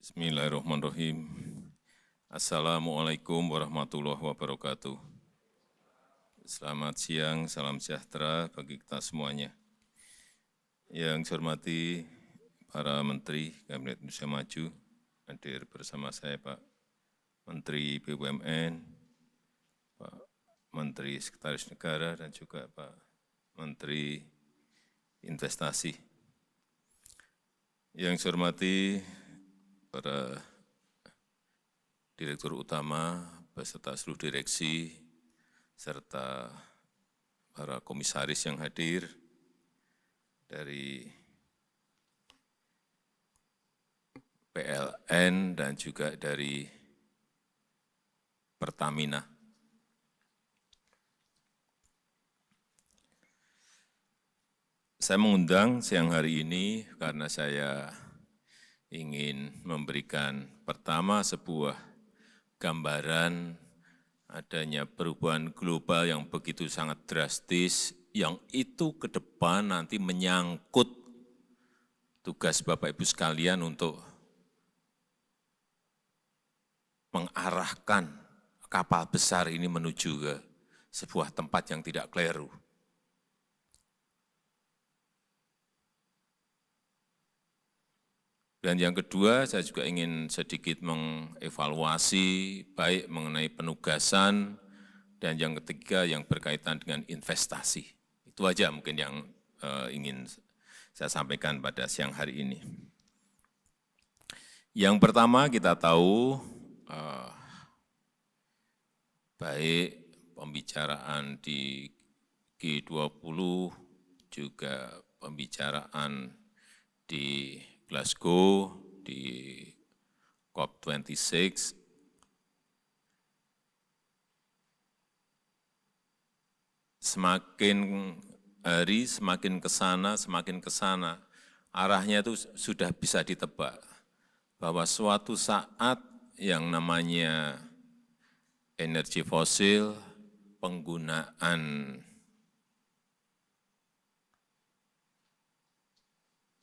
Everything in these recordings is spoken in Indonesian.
Bismillahirrahmanirrahim. Assalamualaikum warahmatullahi wabarakatuh. Selamat siang, salam sejahtera bagi kita semuanya. Yang saya hormati para Menteri Kabinet Indonesia Maju, hadir bersama saya Pak Menteri BUMN, Pak Menteri Sekretaris Negara, dan juga Pak Menteri Investasi. Yang saya hormati para Direktur Utama beserta seluruh direksi, serta para komisaris yang hadir dari PLN dan juga dari Pertamina. Saya mengundang siang hari ini karena saya ingin memberikan pertama sebuah gambaran adanya perubahan global yang begitu sangat drastis, yang itu ke depan nanti menyangkut tugas Bapak Ibu sekalian untuk mengarahkan kapal besar ini menuju ke sebuah tempat yang tidak keliru. Dan yang kedua, saya juga ingin sedikit mengevaluasi baik mengenai penugasan, dan yang ketiga yang berkaitan dengan investasi. Itu aja mungkin yang ingin saya sampaikan pada siang hari ini. Yang pertama kita tahu baik pembicaraan di G20, juga pembicaraan di Glasgow, di COP26, semakin hari semakin ke sana, arahnya itu sudah bisa ditebak, bahwa suatu saat yang namanya energi fosil, penggunaan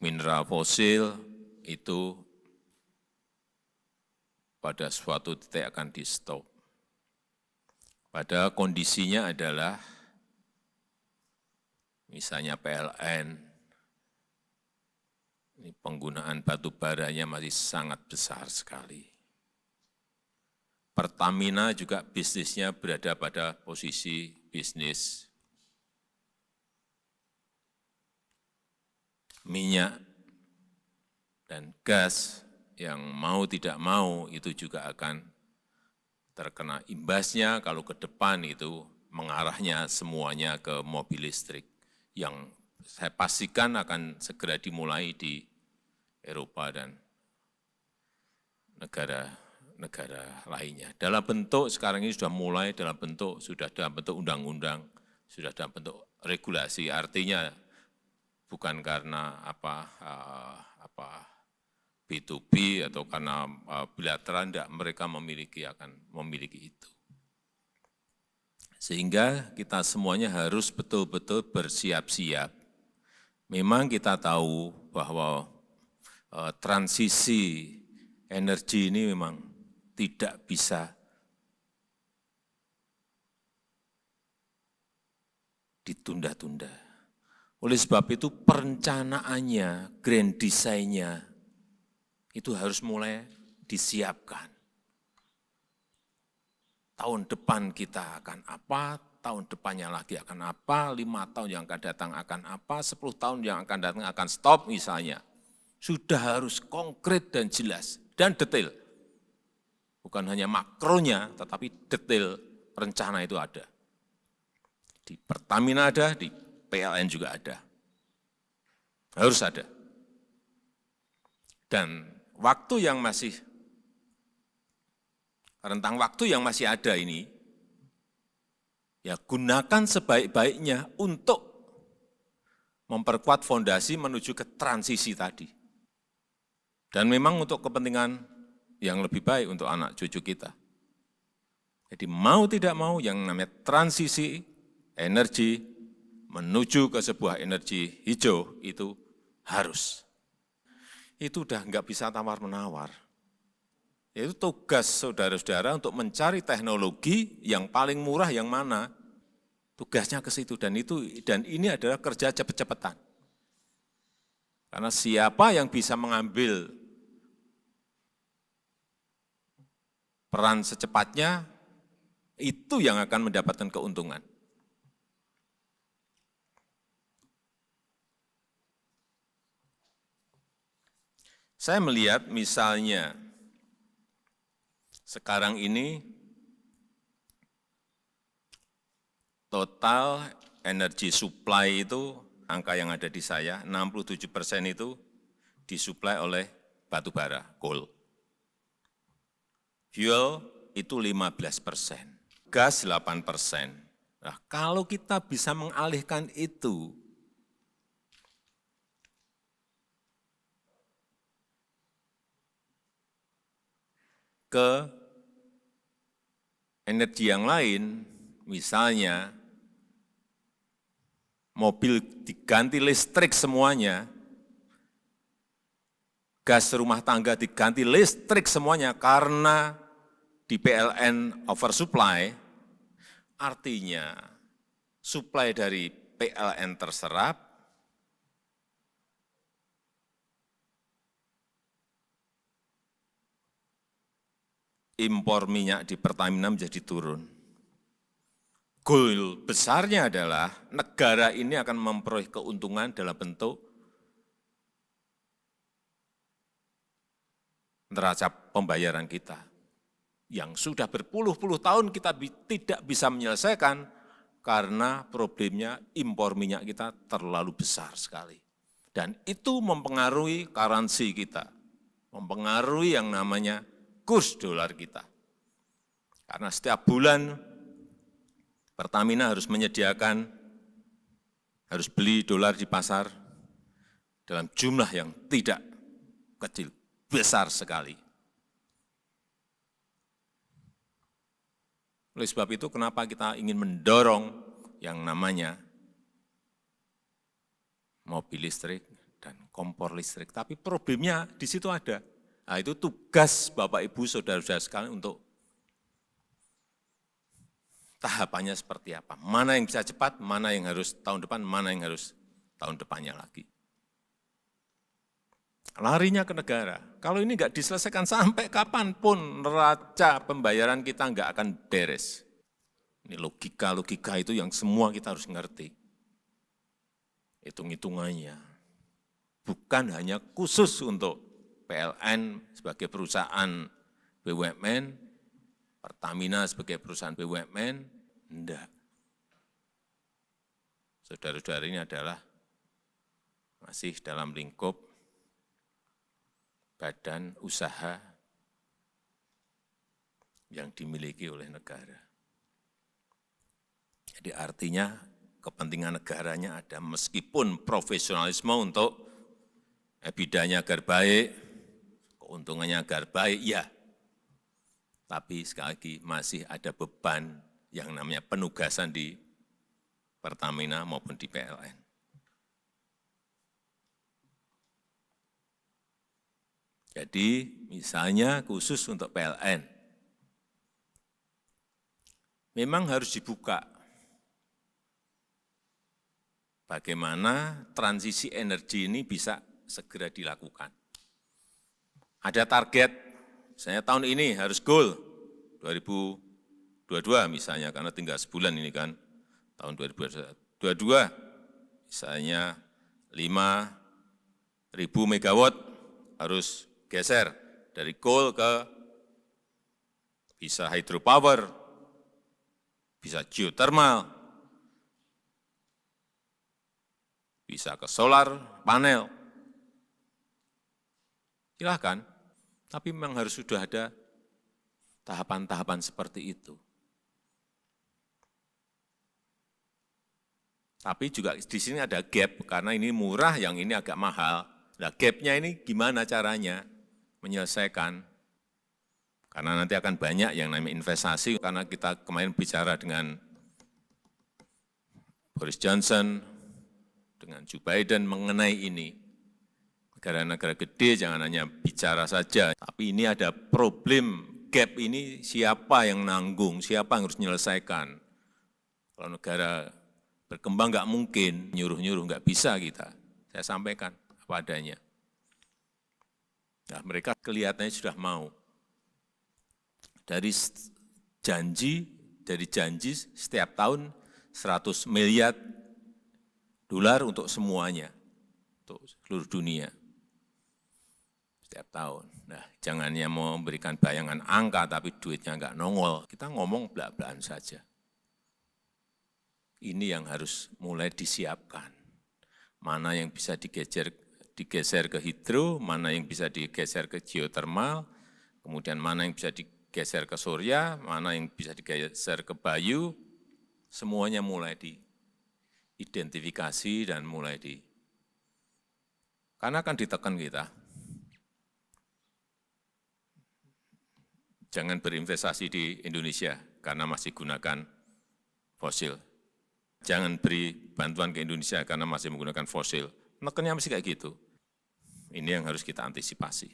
mineral fosil itu pada suatu titik akan di-stop. Pada kondisinya adalah misalnya PLN, ini penggunaan batu baranya masih sangat besar sekali. Pertamina juga bisnisnya berada pada posisi bisnis minyak dan gas yang mau tidak mau itu juga akan terkena imbasnya kalau ke depan itu mengarahnya semuanya ke mobil listrik yang saya pastikan akan segera dimulai di Eropa dan negara-negara lainnya. Dalam bentuk sekarang ini sudah mulai sudah dalam bentuk undang-undang, sudah dalam bentuk regulasi, artinya bukan karena B2B atau karena bilateral, tidak, mereka akan memiliki itu. Sehingga kita semuanya harus betul-betul bersiap-siap. Memang kita tahu bahwa transisi energi ini memang tidak bisa ditunda-tunda. Oleh sebab itu perencanaannya, grand design-nya itu harus mulai disiapkan. Tahun depan kita akan apa, tahun depannya lagi akan apa, 5 tahun yang akan datang akan apa, 10 tahun yang akan datang akan stop misalnya. Sudah harus konkret dan jelas dan detail. Bukan hanya makronya, tetapi detail rencana itu ada. Di Pertamina ada, di PLN juga ada. Harus ada. Dan rentang waktu yang masih ada ini, ya gunakan sebaik-baiknya untuk memperkuat fondasi menuju ke transisi tadi. Dan memang untuk kepentingan yang lebih baik untuk anak cucu kita. Jadi mau tidak mau yang namanya transisi energi menuju ke sebuah energi hijau itu harus. Itu udah nggak bisa tawar-menawar. Itu tugas saudara-saudara untuk mencari teknologi yang paling murah yang mana. Tugasnya ke situ dan ini adalah kerja cepet-cepetan. Karena siapa yang bisa mengambil peran secepatnya, itu yang akan mendapatkan keuntungan. Saya melihat misalnya sekarang ini total energy supply itu, angka yang ada di saya, 67% itu disuplai oleh batu bara, coal. Fuel itu 15%, gas 8%. Nah, kalau kita bisa mengalihkan itu ke energi yang lain, misalnya mobil diganti listrik semuanya, gas rumah tangga diganti listrik semuanya karena di PLN oversupply, artinya suplai dari PLN terserap, impor minyak di Pertamina menjadi turun. Goal besarnya adalah negara ini akan memperoleh keuntungan dalam bentuk neraca pembayaran kita yang sudah berpuluh-puluh tahun kita tidak bisa menyelesaikan karena problemnya impor minyak kita terlalu besar sekali. Dan itu mempengaruhi currency kita, mempengaruhi yang namanya kurs dolar kita. Karena setiap bulan Pertamina harus menyediakan, harus beli dolar di pasar dalam jumlah yang tidak kecil, besar sekali. Oleh sebab itu, kenapa kita ingin mendorong yang namanya mobil listrik dan kompor listrik. Tapi problemnya di situ ada. Nah, itu tugas Bapak, Ibu, Saudara-saudara sekalian untuk tahapannya seperti apa. Mana yang bisa cepat, mana yang harus tahun depan, mana yang harus tahun depannya lagi. Larinya ke negara. Kalau ini enggak diselesaikan sampai kapanpun neraca pembayaran kita enggak akan beres. Ini logika-logika itu yang semua kita harus ngerti. Hitung-hitungannya. Bukan hanya khusus untuk PLN sebagai perusahaan BUMN, Pertamina sebagai perusahaan BUMN, enggak. Saudara-saudara ini adalah masih dalam lingkup badan usaha yang dimiliki oleh negara. Jadi artinya kepentingan negaranya ada, meskipun profesionalisme untuk EBITDA-nya agar baik, keuntungannya agar baik, ya. Tapi sekali lagi masih ada beban yang namanya penugasan di Pertamina maupun di PLN. Jadi misalnya khusus untuk PLN, memang harus dibuka bagaimana transisi energi ini bisa segera dilakukan. Ada target, misalnya tahun ini harus goal 2022 misalnya, karena tinggal sebulan ini kan, tahun 2022 misalnya 5.000 megawatt harus geser dari coal ke bisa hydropower, bisa geothermal, bisa ke solar panel. Silahkan, tapi memang harus sudah ada tahapan-tahapan seperti itu. Tapi juga di sini ada gap, karena ini murah, yang ini agak mahal. Nah, gap-nya ini gimana caranya menyelesaikan? Karena nanti akan banyak yang namanya investasi, karena kita kemarin bicara dengan Boris Johnson, dengan Joe Biden mengenai ini. Negara-negara gede jangan hanya bicara saja, tapi ini ada problem gap ini siapa yang nanggung, siapa yang harus menyelesaikan. Kalau negara berkembang nggak mungkin, nyuruh-nyuruh nggak bisa kita. Saya sampaikan apa adanya. Nah, mereka kelihatannya sudah mau. Dari janji setiap tahun 100 miliar dolar untuk semuanya, untuk seluruh dunia. Setiap tahun. Nah, jangannya mau memberikan bayangan angka, tapi duitnya nggak nongol. Kita ngomong belak-belakan saja. Ini yang harus mulai disiapkan. Mana yang bisa digeser ke hidro, mana yang bisa digeser ke geotermal, kemudian mana yang bisa digeser ke surya, mana yang bisa digeser ke bayu, semuanya mulai diidentifikasi dan mulai karena akan ditekan kita. Jangan berinvestasi di Indonesia karena masih gunakan fosil. Jangan beri bantuan ke Indonesia karena masih menggunakan fosil. Nekennya mesti kayak gitu. Ini yang harus kita antisipasi.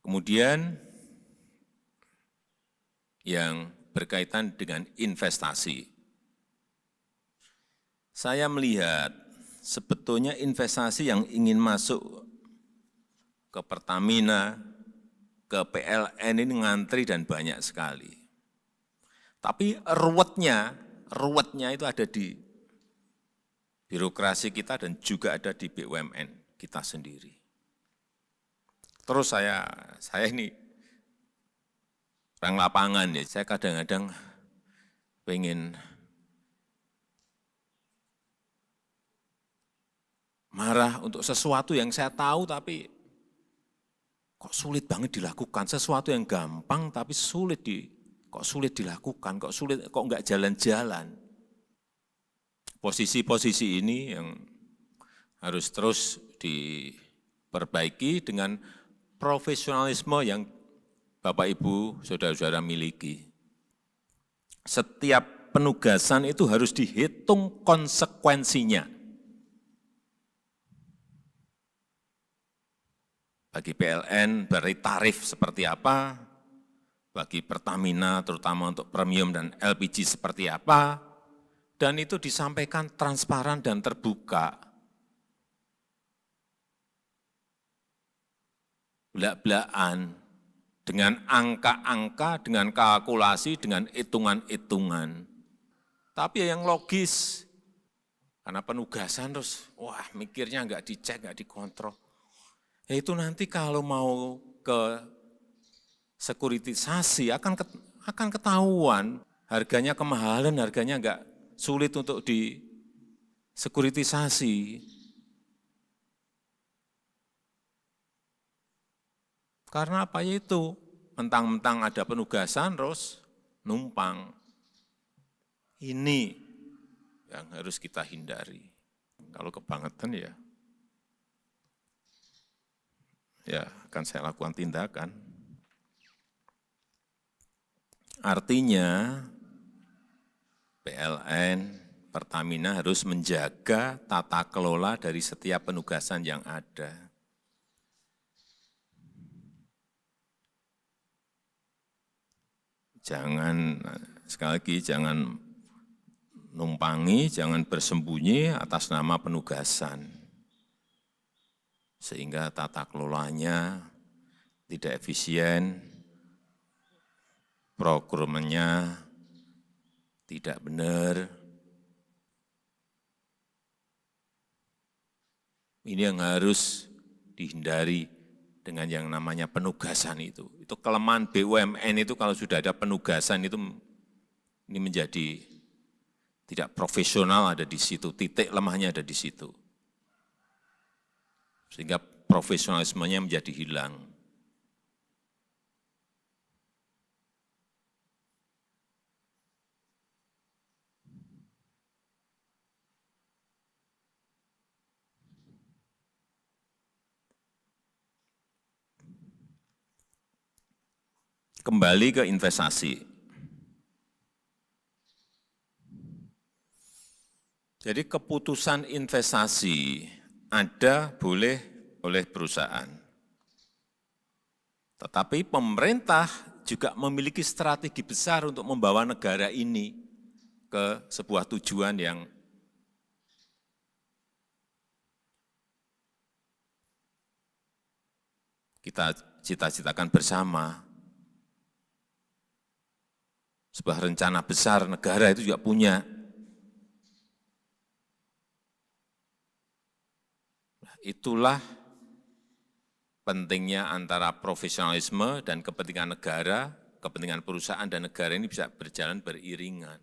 Kemudian yang berkaitan dengan investasi. Saya melihat sebetulnya investasi yang ingin masuk ke Pertamina, ke PLN ini ngantri dan banyak sekali. Tapi ruwetnya itu ada di birokrasi kita dan juga ada di BUMN kita sendiri. Terus saya ini orang lapangan ya, saya kadang-kadang pengen marah untuk sesuatu yang saya tahu tapi kok sulit banget dilakukan, sesuatu yang gampang tapi kok sulit dilakukan, kok enggak jalan-jalan. Posisi-posisi ini yang harus terus diperbaiki dengan profesionalisme yang Bapak Ibu, saudara-saudara miliki. Setiap penugasan itu harus dihitung konsekuensinya. Bagi PLN berarti tarif seperti apa, bagi Pertamina terutama untuk premium dan LPG seperti apa, dan itu disampaikan transparan dan terbuka. Belak-belakan dengan angka-angka, dengan kalkulasi, dengan hitungan-hitungan. Tapi yang logis, karena penugasan terus, wah mikirnya enggak dicek, enggak dikontrol. Ya itu nanti kalau mau ke sekuritisasi akan ketahuan harganya kemahalan, harganya enggak sulit untuk disekuritisasi. Karena apa itu? Mentang-mentang ada penugasan terus numpang. Ini yang harus kita hindari. Kalau kebangetan ya akan saya lakukan tindakan. Artinya PLN, Pertamina harus menjaga tata kelola dari setiap penugasan yang ada. Jangan, sekali lagi, jangan numpangi, jangan bersembunyi atas nama penugasan. Sehingga tata kelolanya tidak efisien, prokurmennya tidak benar. Ini yang harus dihindari dengan yang namanya penugasan itu. Itu kelemahan BUMN itu kalau sudah ada penugasan itu ini menjadi tidak profesional ada di situ, titik lemahnya ada di situ. Sehingga profesionalismenya menjadi hilang. Kembali ke investasi. Jadi keputusan investasi ada boleh oleh perusahaan. Tetapi pemerintah juga memiliki strategi besar untuk membawa negara ini ke sebuah tujuan yang kita cita-citakan bersama. Sebuah rencana besar negara itu juga punya. Itulah pentingnya antara profesionalisme dan kepentingan negara, kepentingan perusahaan dan negara ini bisa berjalan beriringan.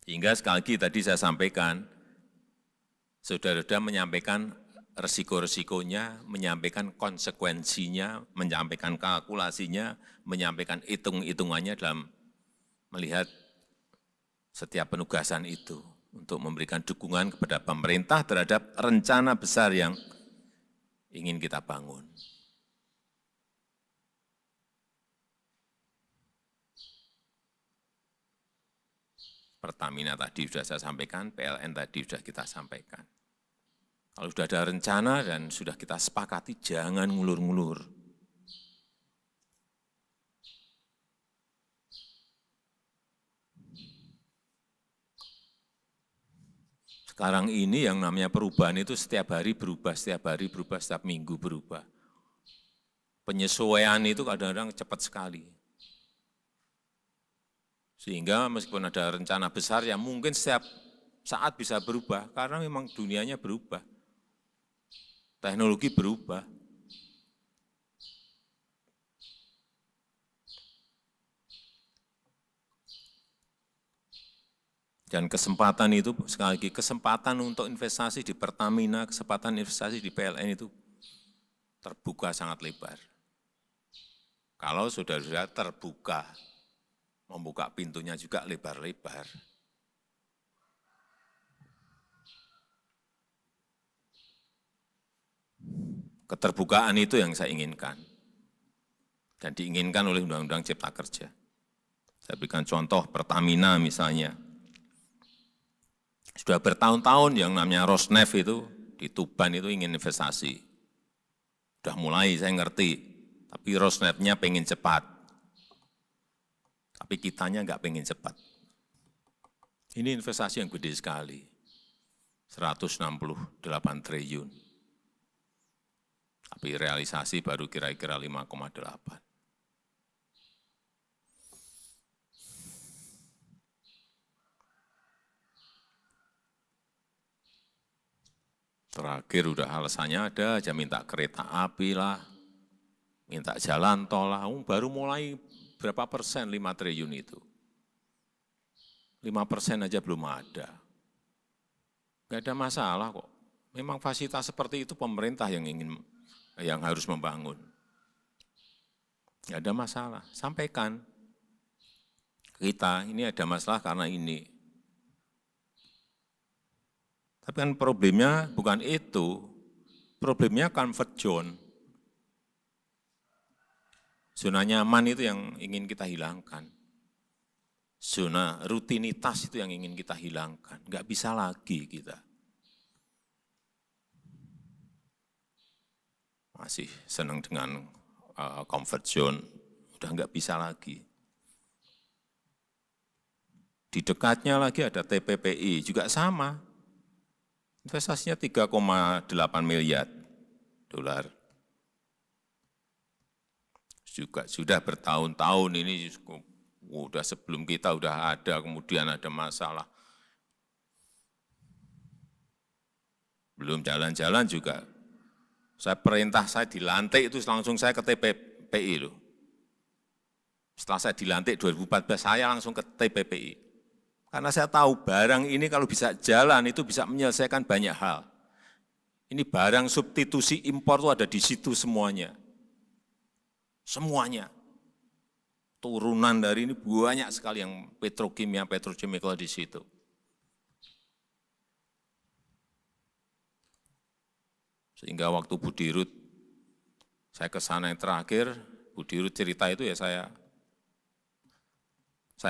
Hingga sekali lagi tadi saya sampaikan, saudara-saudara menyampaikan resiko-resikonya, menyampaikan konsekuensinya, menyampaikan kalkulasinya, menyampaikan hitung-hitungannya dalam melihat setiap penugasan itu untuk memberikan dukungan kepada pemerintah terhadap rencana besar yang ingin kita bangun. Pertamina tadi sudah saya sampaikan, PLN tadi sudah kita sampaikan. Kalau sudah ada rencana dan sudah kita sepakati, jangan ngulur-ngulur. Sekarang ini yang namanya perubahan itu setiap hari berubah, setiap minggu berubah. Penyesuaian itu kadang-kadang cepat sekali. Sehingga meskipun ada rencana besar yang mungkin setiap saat bisa berubah, karena memang dunianya berubah. Teknologi berubah. Dan kesempatan itu, sekali lagi, kesempatan untuk investasi di Pertamina, kesempatan investasi di PLN itu terbuka sangat lebar. Kalau saudara-saudara terbuka, membuka pintunya juga lebar-lebar. Keterbukaan itu yang saya inginkan. Dan diinginkan oleh Undang-Undang Cipta Kerja. Saya berikan contoh Pertamina misalnya. Sudah bertahun-tahun yang namanya Rosneft itu, di Tuban itu ingin investasi. Sudah mulai, saya ngerti. Tapi Rosneft-nya pengen cepat. Tapi kitanya enggak pengen cepat. Ini investasi yang gede sekali. 168 triliun. Tapi realisasi baru kira-kira 5,8. Terakhir udah alasannya ada aja minta kereta api lah, minta jalan tol lah, baru mulai berapa persen 5 triliun itu. 5% aja belum ada. Enggak ada masalah kok. Memang fasilitas seperti itu pemerintah yang harus membangun. Enggak ada masalah, sampaikan. Kita ini ada masalah karena ini. Tapi kan problemnya bukan itu, problemnya comfort zone. Zona nyaman itu yang ingin kita hilangkan. Zona rutinitas itu yang ingin kita hilangkan. Enggak bisa lagi kita. Masih senang dengan comfort zone, udah enggak bisa lagi. Di dekatnya lagi ada TPPI, juga sama. Investasinya 3,8 miliar dolar. Juga sudah bertahun-tahun ini, udah sebelum kita udah ada, kemudian ada masalah. Belum jalan-jalan juga. Saya perintah saya dilantik itu langsung saya ke TPPI loh. Setelah saya dilantik 2014 saya langsung ke TPPI. Karena saya tahu barang ini kalau bisa jalan itu bisa menyelesaikan banyak hal. Ini barang substitusi impor itu ada di situ semuanya. Semuanya. Turunan dari ini banyak sekali yang petrokimia, petrochemical di situ. Sehingga waktu Bu Dirut, saya ke sana yang terakhir, Bu Dirut cerita itu ya saya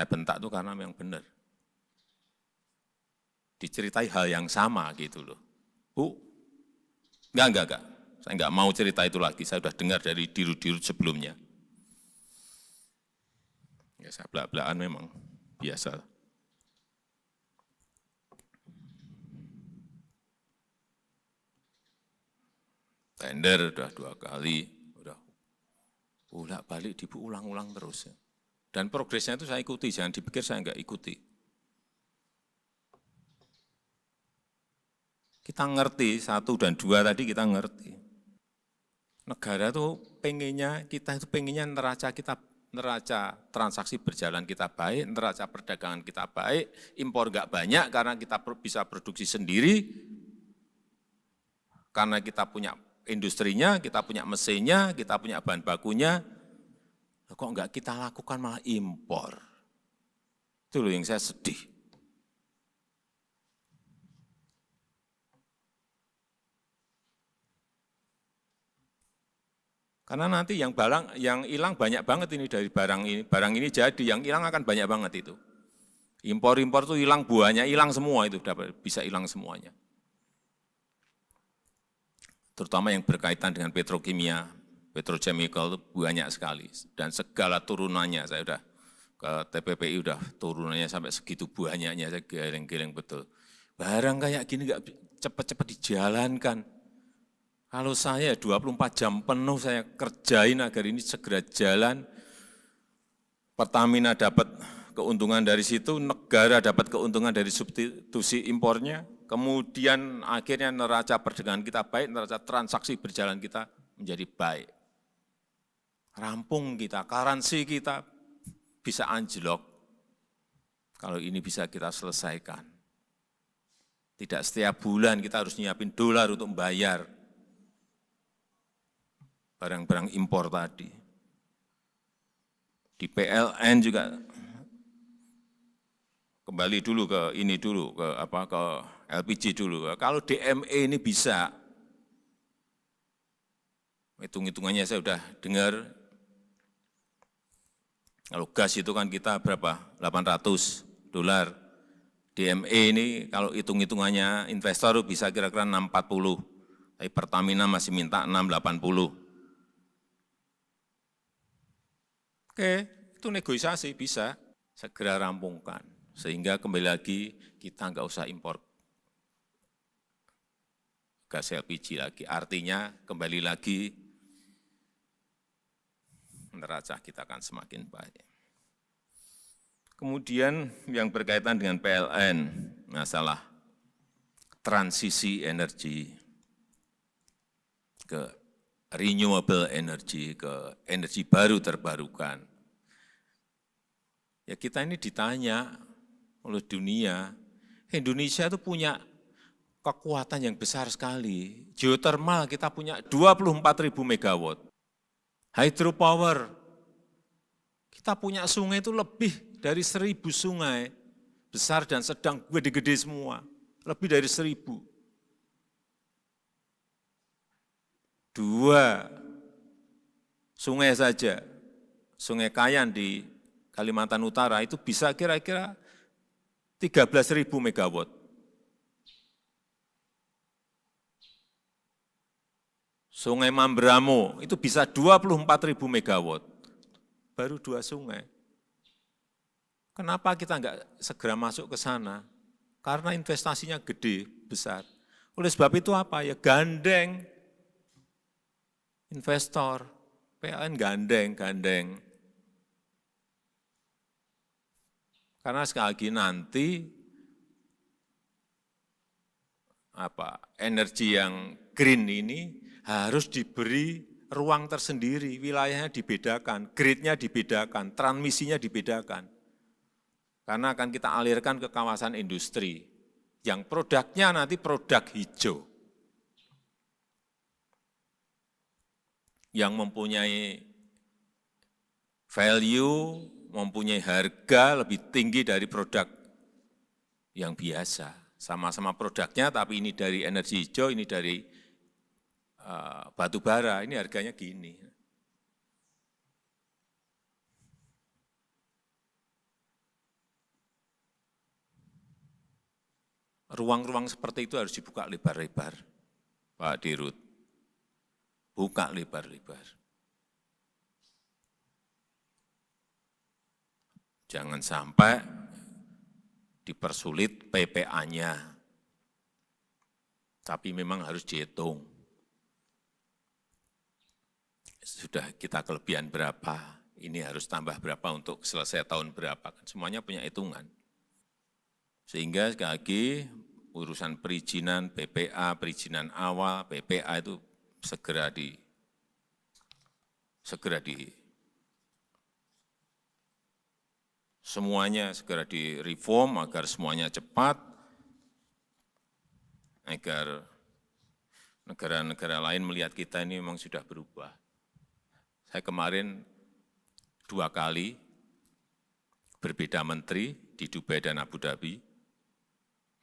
bentak itu karena memang benar. diceritai hal yang sama gitu loh. Bu, enggak. Saya enggak mau cerita itu lagi, saya sudah dengar dari dirut-dirut sebelumnya. Ya saya belak-belakan memang, biasa. Tender udah 2 kali, udah bolak-balik diulang-ulang terus. Dan progresnya itu saya ikuti, jangan dipikir saya enggak ikuti. Kita ngerti, 1 dan 2 tadi kita ngerti. Negara tuh pengennya, kita itu pengennya neraca transaksi berjalan kita baik, neraca perdagangan kita baik, impor enggak banyak karena kita bisa produksi sendiri, karena kita punya industrinya, kita punya mesinnya, kita punya bahan bakunya, kok enggak kita lakukan malah impor. Itu loh yang saya sedih. Karena nanti yang hilang banyak banget ini dari barang ini jadi, yang hilang akan banyak banget itu. Impor-impor itu hilang, buahnya hilang semua itu, bisa hilang semuanya. Terutama yang berkaitan dengan petrokimia, petrochemical itu banyak sekali. Dan segala turunannya, saya sudah ke TPPI udah turunannya sampai segitu banyaknya, saya geleng-geleng betul. Barang kayak gini nggak cepat-cepat dijalankan. Kalau saya 24 jam penuh saya kerjain agar ini segera jalan, Pertamina dapat keuntungan dari situ, negara dapat keuntungan dari substitusi impornya, kemudian akhirnya neraca perdagangan kita baik, neraca transaksi berjalan kita menjadi baik. Rampung kita, currency kita bisa anjlok kalau ini bisa kita selesaikan. Tidak setiap bulan kita harus nyiapin dolar untuk membayar barang-barang impor tadi. Di PLN juga kembali dulu ke ini dulu, ke LPG dulu. Kalau DME ini bisa, hitung-hitungannya saya sudah dengar, kalau gas itu kan kita berapa? $800. DME ini kalau hitung-hitungannya investor bisa kira-kira 640, tapi Pertamina masih minta 680. Oke, itu negosiasi bisa segera rampungkan. Sehingga kembali lagi kita nggak usah impor gas LPG lagi. Artinya kembali lagi neraca kita akan semakin baik. Kemudian yang berkaitan dengan PLN, masalah transisi energi ke renewable energy, ke energi baru terbarukan. Ya kita ini ditanya oleh dunia, Indonesia itu punya kekuatan yang besar sekali. Geothermal kita punya 24.000 megawatt. Hydropower, kita punya sungai itu lebih dari 1.000 sungai, besar dan sedang, gede-gede semua, lebih dari 1.000. 2 sungai saja, Sungai Kayan di Kalimantan Utara itu bisa kira-kira 13.000 megawatt. Sungai Mamberamo itu bisa 24.000 megawatt, baru 2 sungai. Kenapa kita enggak segera masuk ke sana? Karena investasinya gede, besar. Oleh sebab itu apa? Ya gandeng investor, PLN gandeng. Karena sekali lagi nanti energi yang green ini harus diberi ruang tersendiri, wilayahnya dibedakan, grid-nya dibedakan, transmisinya dibedakan. Karena akan kita alirkan ke kawasan industri, yang produknya nanti produk hijau. Yang mempunyai value, mempunyai harga lebih tinggi dari produk yang biasa. Sama-sama produknya, tapi ini dari energi hijau, ini dari batu bara, ini harganya gini. ruang-ruang seperti itu harus dibuka lebar-lebar, Pak Dirut. Buka lebar-lebar. Jangan sampai dipersulit PPA-nya, tapi memang harus dihitung. Sudah kita kelebihan berapa, ini harus tambah berapa untuk selesai tahun berapa, semuanya punya hitungan. Sehingga sekali lagi urusan perizinan PPA, perizinan awal, PPA itu segera semuanya segera direform agar semuanya cepat, agar negara-negara lain melihat kita ini memang sudah berubah. Saya kemarin 2 kali berbeda menteri di Dubai dan Abu Dhabi,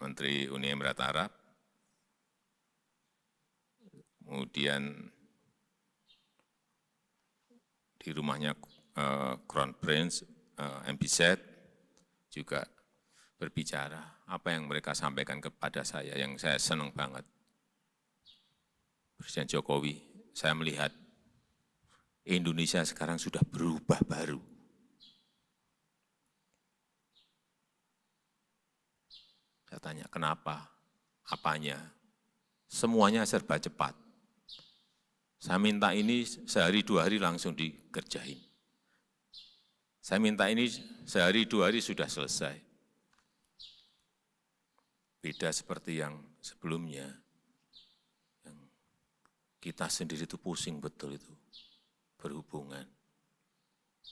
Menteri Uni Emirat Arab, kemudian di rumahnya Crown Prince MBZ juga berbicara. Apa yang mereka sampaikan kepada saya, yang saya senang banget. Presiden Jokowi, saya melihat Indonesia sekarang sudah berubah baru. Saya tanya, kenapa? Apanya? Semuanya serba cepat. Saya minta ini sehari 2 hari langsung dikerjain. Saya minta ini sehari 2 hari sudah selesai. Beda seperti yang sebelumnya. Yang kita sendiri itu pusing betul itu berhubungan.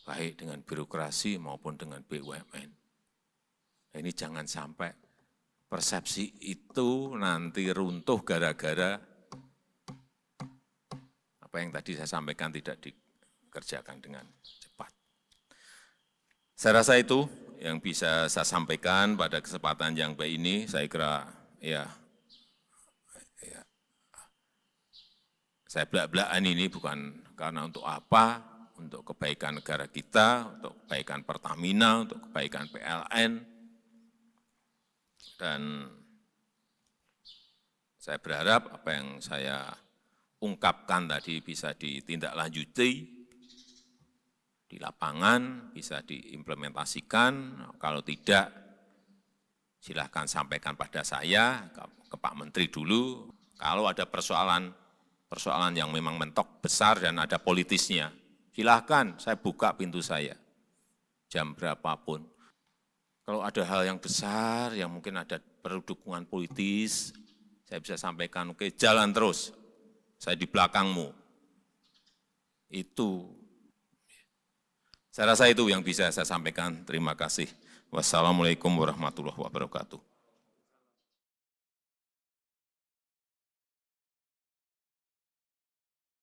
Baik dengan birokrasi maupun dengan BUMN. Ini jangan sampai persepsi itu nanti runtuh gara-gara apa yang tadi saya sampaikan tidak dikerjakan dengan cepat. Saya rasa itu yang bisa saya sampaikan pada kesempatan yang baik ini. Saya kira saya belak-belakan ini bukan karena untuk apa, untuk kebaikan negara kita, untuk kebaikan Pertamina, untuk kebaikan PLN. Dan saya berharap apa yang saya ungkapkan tadi bisa ditindaklanjuti di lapangan, bisa diimplementasikan. Kalau tidak, silahkan sampaikan pada saya, ke Pak Menteri dulu. Kalau ada persoalan yang memang mentok besar dan ada politisnya, silahkan saya buka pintu saya, jam berapapun. Kalau ada hal yang besar, yang mungkin ada perlu dukungan politis, saya bisa sampaikan, oke, jalan terus, saya di belakangmu. Itu. Saya rasa itu yang bisa saya sampaikan. Terima kasih. Wassalamualaikum warahmatullahi wabarakatuh.